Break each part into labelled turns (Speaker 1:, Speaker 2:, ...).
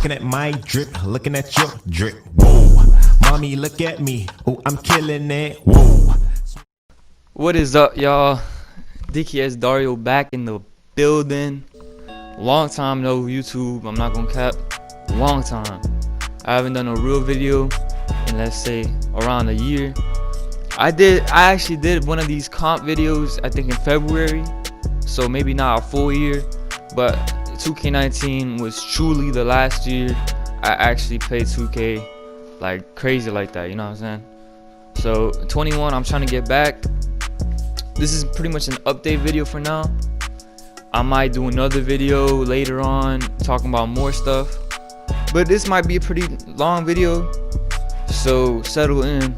Speaker 1: Looking at my drip, looking at your drip. Whoa, mommy, look at me. Oh, I'm killing it. Whoa.
Speaker 2: What is up, y'all? DKS Dario back in the building. Long time no YouTube. I'm not gonna cap. Long time. I haven't done a real video in, let's say, around a year. I actually did one of these comp videos, I think in February, so maybe not a full year, but 2K19 was truly the last year I actually played 2K like crazy like that, you know what I'm saying? So 21, I'm trying to get back. This is pretty much an update video for now. I might do another video later on talking about more stuff, but this might be a pretty long video, so settle in.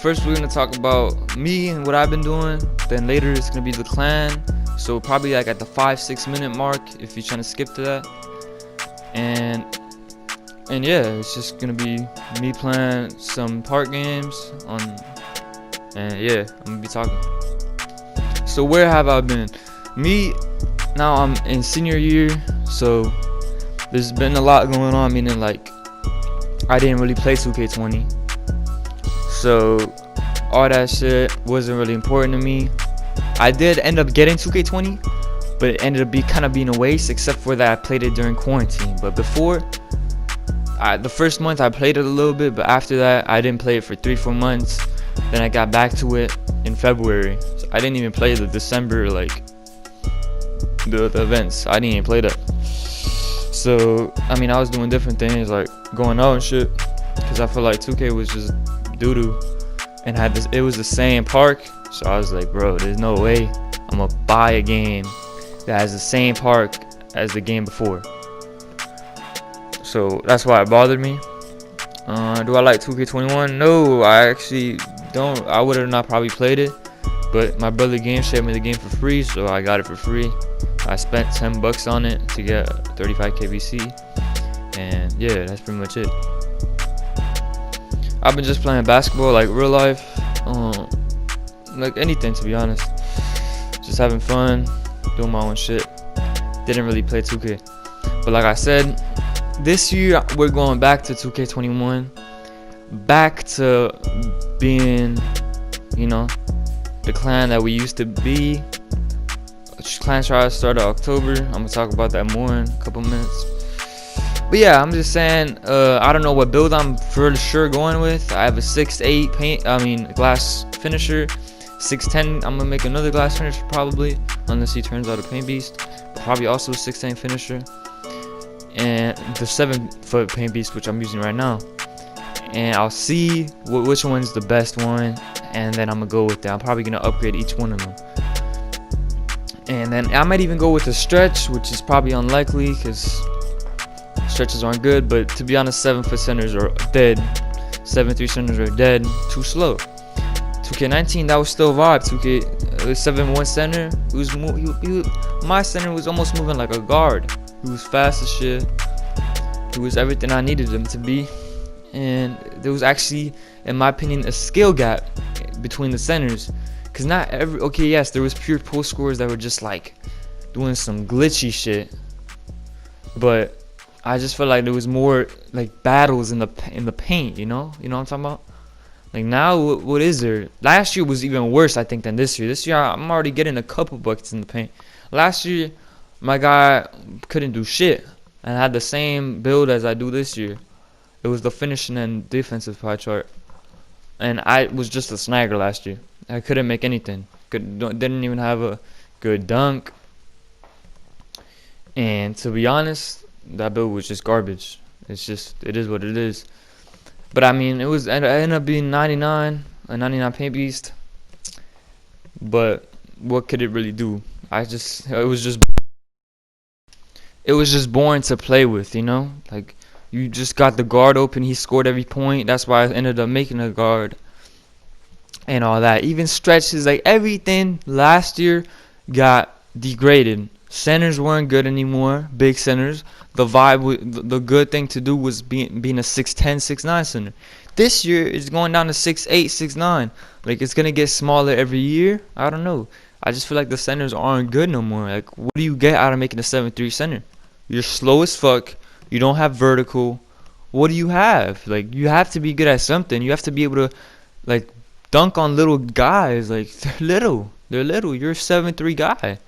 Speaker 2: First, we're gonna talk about me and what I've been doing. Then later, it's gonna be the clan. So probably like at the 5-6 minute mark, if you're trying to skip to that. And yeah, it's just gonna be me playing some park games and yeah, I'm gonna be talking. So where have I been? Me, now I'm in senior year, so there's been a lot going on. Meaning like I didn't really play 2K20. So all that shit wasn't really important to me. I did end up getting 2K20, but it ended up kind of being a waste, except for that I played it during quarantine. But before, the first month I played it a little bit, but after that I didn't play it for 3-4 months. Then I got back to it in February. So I didn't even play the December, like the events. I didn't even play that. So I mean, I was doing different things like going out and shit, because I feel like 2K was just doo-doo and had this. It was the same park, so I was like, bro, there's no way I'm gonna buy a game that has the same park as the game before. So that's why it bothered me. Do I like 2K21? No, I actually don't. I would have not probably played it, but my brother game shared me the game for free, so I got it for free. I spent $10 on it to get 35 KBC, and yeah, that's pretty much it. I've been just playing basketball, like real life, like anything, to be honest. Just having fun, doing my own shit. Didn't really play 2K. But like I said, this year we're going back to 2K21. Back to being, you know, the clan that we used to be. Clan trials started October. I'm going to talk about that more in a couple minutes. But yeah, I'm just saying, I don't know what build I'm for sure going with. I have a 6'8" glass finisher. 6'10", I'm gonna make another glass finisher probably, unless he turns out a paint beast. Probably also a 6'10" finisher, and the 7-foot paint beast, which I'm using right now. And I'll see which one's the best one, and then I'm gonna go with that. I'm probably gonna upgrade each one of them. And then I might even go with a stretch, which is probably unlikely because stretches aren't good, but to be honest, 7-foot centers are dead. 7'3" centers are dead. Too slow. 2K19, that was still vibe. 7'1" center. My center was almost moving like a guard. He was fast as shit. He was everything I needed him to be. And there was actually, in my opinion, a skill gap between the centers. Cause not every, okay, yes, there was pure post scorers that were just like doing some glitchy shit, but I just felt like there was more like battles in the paint, you know what I'm talking about? Like now, what is there? Last year was even worse, I think, than this year. This year, I'm already getting a couple buckets in the paint. Last year, my guy couldn't do shit and had the same build as I do this year. It was the finishing and defensive pie chart, and I was just a snagger last year. I couldn't make anything. Didn't even have a good dunk, and to be honest, that build was just garbage. It is what it is. But I mean, it ended up being 99, a 99 paint beast. But what could it really do? It was just boring to play with, you know? Like, you just got the guard open, he scored every point. That's why I ended up making a guard and all that. Even stretches, like everything last year got degraded. Centers weren't good anymore, big centers. The vibe, the good thing to do was being a 6'10", 6'9" center. This year it's going down to 6'8", 6'9". Like, it's gonna get smaller every year. I don't know. I just feel like the centers aren't good no more. Like, what do you get out of making a 7'3" center? You're slow as fuck. You don't have vertical. What do you have? Like, you have to be good at something. You have to be able to, like, dunk on little guys. Like, they're little. They're little. You're a 7'3" guy.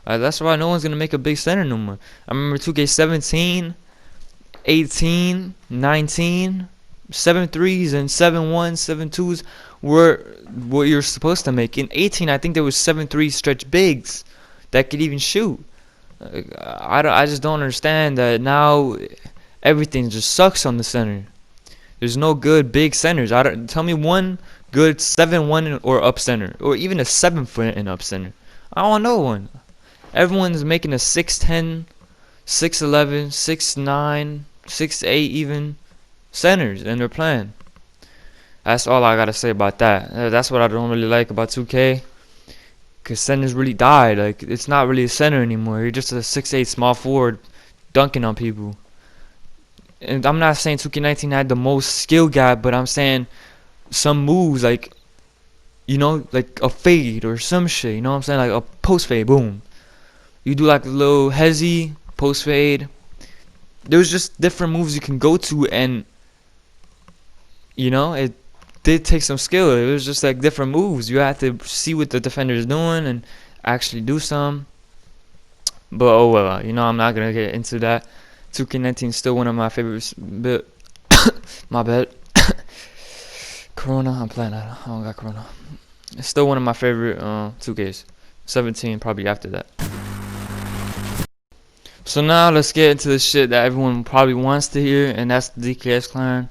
Speaker 2: That's why no one's going to make a big center no more. I remember 2K17, 18, 19, 7'3s and 7'1s, 7'2s were what you're supposed to make. In 18, I think there was 7'3 stretch bigs that could even shoot. I just don't understand that now everything just sucks on the center. There's no good big centers. Tell me one good 7'1" or up center, or even a 7 foot and up center. I don't know one. Everyone's making a 6'10", 6'11", 6'9", 6'8" even centers, and they're playing. That's all I gotta say about that. That's what I don't really like about 2K. Cause centers really died. Like, it's not really a center anymore. You're just a 6'8" small forward dunking on people. And I'm not saying 2K19 had the most skill gap, but I'm saying some moves, like, you know, like a fade or some shit. You know what I'm saying? Like a post fade, boom. You do like a little hezzy post fade. There's just different moves you can go to, and you know, it did take some skill. It was just like different moves. You have to see what the defender is doing and actually do some. But oh well, you know, I'm not gonna get into that. 2K19 is still one of my favorites. But my bad. Corona, I'm playing that. I don't got Corona. It's still one of my favorite 2Ks. 17 probably after that. So now let's get into the shit that everyone probably wants to hear, and that's the DKS clan.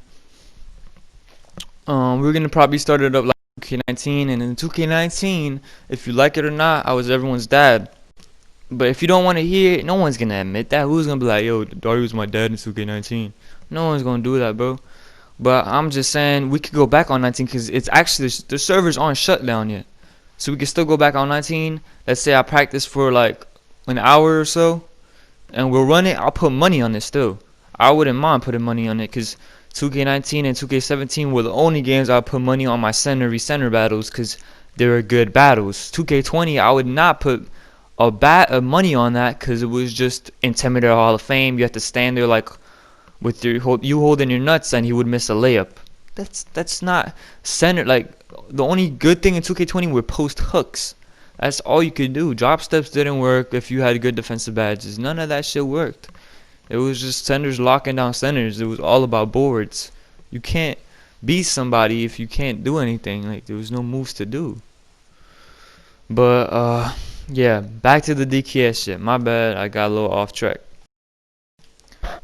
Speaker 2: We're gonna probably start it up like 2K19, and in 2K19, if you like it or not, I was everyone's dad. But if you don't want to hear it, no one's gonna admit that. Who's gonna be like, yo, Dario was my dad in 2K19? No one's gonna do that, bro. But I'm just saying we could go back on 19 because it's actually the servers aren't shut down yet, so we can still go back on 19. Let's say I practice for like an hour or so, and we'll run it. I'll put money on it still. I wouldn't mind putting money on it because 2K19 and 2K17 were the only games I put money on my center v center battles because they were good battles. 2K20 I would not put money on that because it was just Intimidator Hall of Fame. You have to stand there like with you holding your nuts, and he would miss a layup. That's not center. Like, the only good thing in 2K20 were post hooks. That's all you could do. Drop steps didn't work if you had good defensive badges. None of that shit worked. It was just centers locking down centers. It was all about boards. You can't beat somebody if you can't do anything. Like, there was no moves to do. But yeah, back to the DKS shit. My bad, I got a little off track.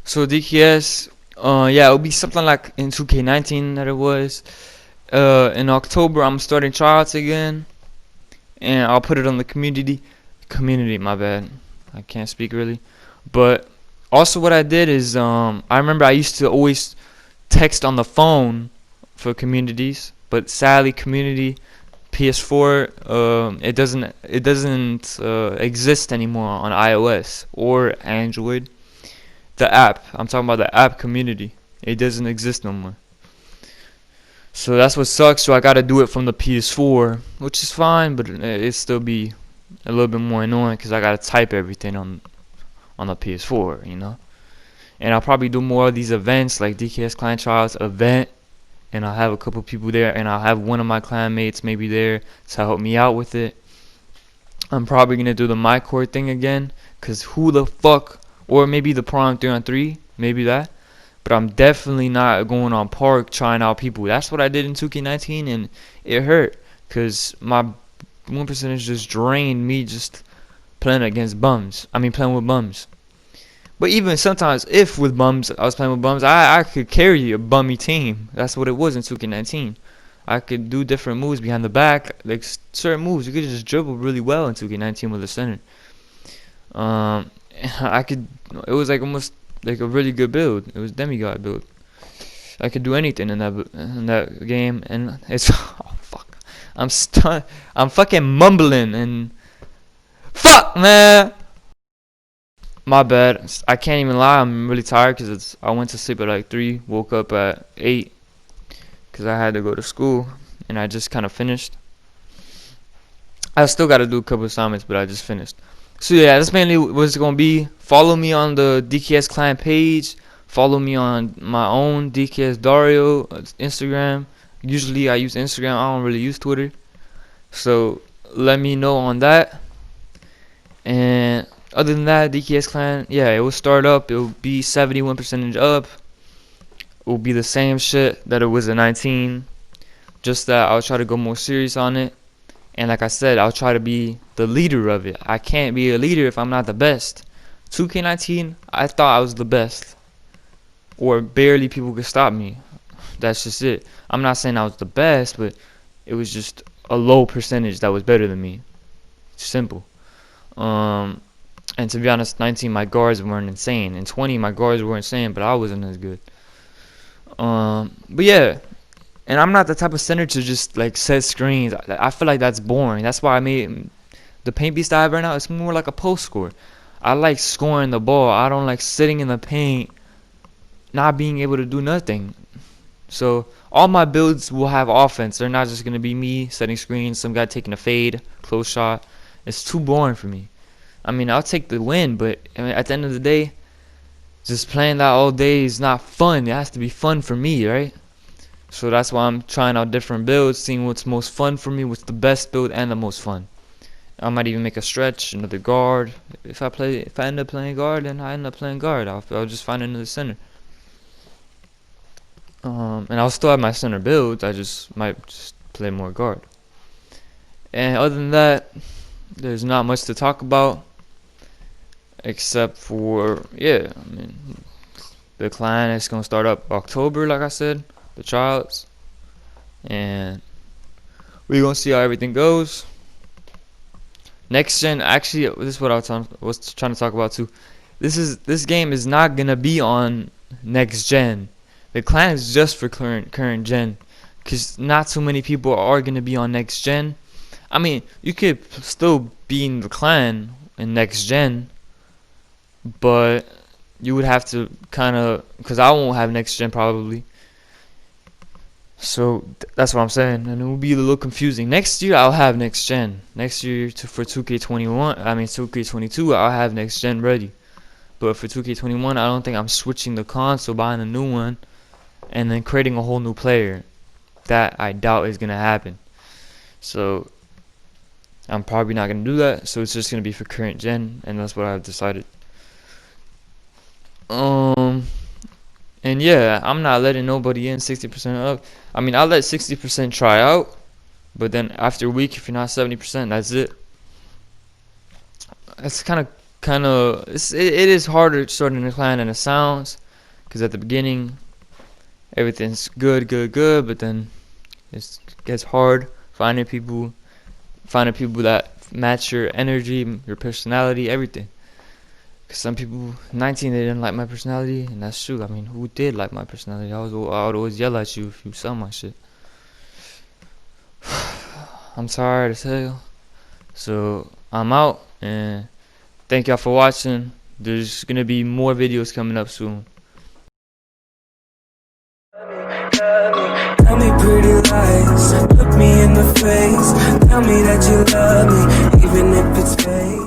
Speaker 2: So DKS, yeah, it'll be something like in 2K19 that it was. In October, I'm starting tryouts again, and I'll put it on the community. My bad, I can't speak really. But also, what I did is, I remember I used to always text on the phone for communities, but sadly, community PS4, it doesn't exist anymore on iOS or Android. The app, I'm talking about the app community, it doesn't exist no more. So that's what sucks. So I gotta do it from the PS4, which is fine, but it still be a little bit more annoying because I gotta type everything on the PS4, you know. And I'll probably do more of these events like DKS Clan Trials event, and I'll have a couple people there, and I'll have one of my clan mates maybe there to help me out with it. I'm probably gonna do the My Core thing again, cause who the fuck, or maybe the Prime 3-on-3, maybe that. But I'm definitely not going on Park trying out people. That's what I did in 2K19, and it hurt because my 1% just drained me just playing against bums. I mean, playing with bums. But even sometimes, if with bums, I was playing with bums, I could carry a bummy team. That's what it was in 2K19. I could do different moves behind the back, like certain moves. You could just dribble really well in 2K19 with a center. It was like almost like a really good build. It was demigod build. I could do anything in that game, and it's oh fuck. I'm fucking mumbling and fuck, man. My bad. I can't even lie. I'm really tired because I went to sleep at like 3, woke up at 8 because I had to go to school, and I just kind of finished. I still got to do a couple assignments, but I just finished. So yeah, that's mainly what it's gonna be. Follow me on the DKS Clan page. Follow me on my own DKS Dario Instagram. Usually I use Instagram. I don't really use Twitter. So let me know on that. And other than that, DKS Clan, yeah, it will start up. It will be 71% up. It will be the same shit that it was at 19. Just that I'll try to go more serious on it. And like I said, I'll try to be the leader of it. I can't be a leader if I'm not the best. 2K19, I thought I was the best. Or barely people could stop me. That's just it. I'm not saying I was the best, but it was just a low percentage that was better than me. Simple. And to be honest, 19 my guards weren't insane. In 20 my guards were insane, but I wasn't as good. But yeah. And I'm not the type of center to just like set screens. I feel like that's boring. That's why I made the paint beast I have right now. It's more like a post score. I like scoring the ball. I don't like sitting in the paint, not being able to do nothing. So all my builds will have offense. They're not just gonna be me setting screens, some guy taking a fade, close shot. It's too boring for me. I mean, I'll take the win, but I mean, at the end of the day, just playing that all day is not fun. It has to be fun for me, right? So that's why I'm trying out different builds, seeing what's most fun for me, what's the best build and the most fun. I might even make a stretch, another guard. If I end up playing guard, then I end up playing guard. I'll just find another center. And I'll still have my center builds. I just might just play more guard. And other than that, there's not much to talk about, except for yeah, I mean, the clan is gonna start up October, like I said. The tryouts, and we're gonna see how everything goes. Next gen, actually, this is what I was trying to talk about too. This game is not gonna be on next gen. The clan is just for current gen, cause not too many people are gonna be on next gen. I mean, you could still be in the clan in next gen, but you would have to kind of, cause I won't have next gen probably. So that's what I'm saying, and it will be a little confusing. Next year I'll have next gen. Next year for 2K21, I mean 2K22, I'll have next gen ready. But for 2K21, I don't think I'm switching the console, buying a new one, and then creating a whole new player. That I doubt is gonna happen. So I'm probably not gonna do that. So it's just gonna be for current gen, and that's what I've decided. And yeah, I'm not letting nobody in 60% up. I mean, I'll let 60% try out, but then after a week, if you're not 70%, that's it. It's kind of, it is harder starting a clan than it sounds, because at the beginning, everything's good, but then it gets hard finding people that match your energy, your personality, everything. Some people, 19, they didn't like my personality, and that's true. I mean, who did like my personality? I would always yell at you if you saw my shit. I'm tired as hell. So, I'm out, and thank y'all for watching. There's gonna be more videos coming up soon.
Speaker 3: Tell me pretty lies, look me in the face. Tell me that you love me, even if it's fake.